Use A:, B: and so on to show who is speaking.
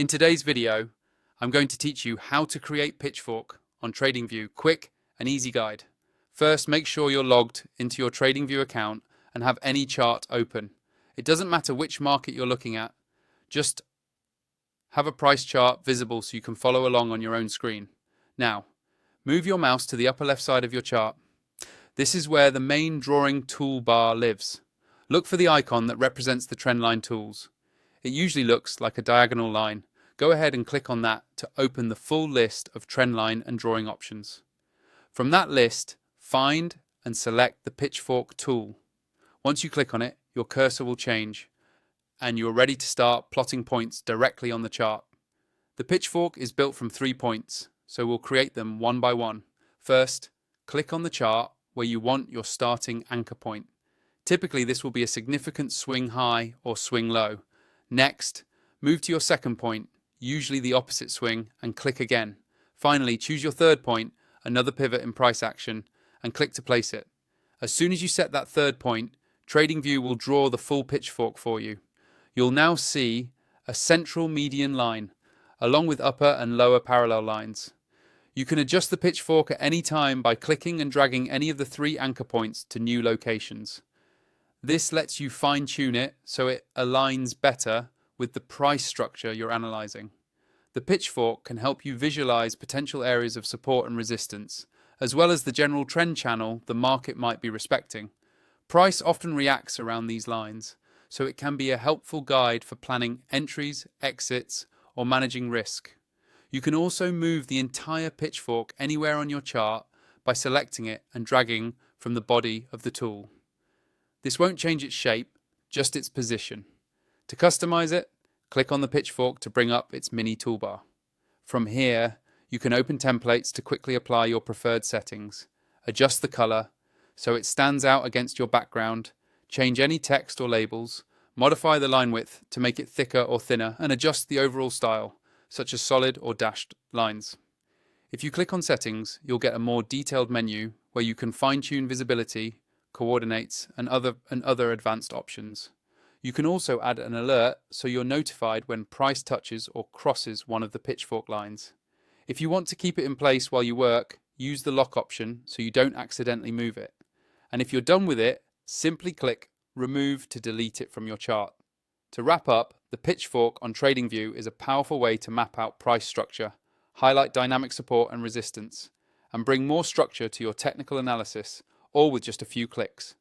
A: In today's video, I'm going to teach you how to create Pitchfork on Tradingview. Quick and easy guide. First, make sure you're logged into your Tradingview account and have any chart open. It doesn't matter which market you're looking at, just have a price chart visible so you can follow along on your own screen. Now, move your mouse to the upper left side of your chart. This is where the main drawing toolbar lives. Look for the icon that represents the trendline tools. It usually looks like a diagonal line. Go ahead and click on that to open the full list of trendline and drawing options. From that list, find and select the Pitchfork tool. Once you click on it, your cursor will change and you're ready to start plotting points directly on the chart. The Pitchfork is built from 3 points, so we'll create them one by one. First, click on the chart where you want your starting anchor point. Typically, this will be a significant swing high or swing low. Next, move to your second point, usually the opposite swing, and click again. Finally, choose your third point, another pivot in price action, and click to place it. As soon as you set that third point, Tradingview will draw the full Pitchfork for you. You'll now see a central median line, along with upper and lower parallel lines. You can adjust the Pitchfork at any time by clicking and dragging any of the 3 anchor points to new locations. This lets you fine-tune it so it aligns better with the price structure you're analyzing. The Pitchfork can help you visualize potential areas of support and resistance, as well as the general trend channel the market might be respecting. Price often reacts around these lines, so it can be a helpful guide for planning entries, exits, or managing risk. You can also move the entire Pitchfork anywhere on your chart by selecting it and dragging from the body of the tool. This won't change its shape, just its position. To customize it, click on the Pitchfork to bring up its mini toolbar. From here, you can open templates to quickly apply your preferred settings, adjust the color so it stands out against your background, change any text or labels, modify the line width to make it thicker or thinner, and adjust the overall style, such as solid or dashed lines. If you click on settings, you'll get a more detailed menu where you can fine-tune visibility, coordinates, and other advanced options. You can also add an alert so you're notified when price touches or crosses one of the Pitchfork lines. If you want to keep it in place while you work, use the lock option so you don't accidentally move it. And if you're done with it, simply click Remove to delete it from your chart. To wrap up, the Pitchfork on Tradingview is a powerful way to map out price structure, highlight dynamic support and resistance, and bring more structure to your technical analysis, all with just a few clicks.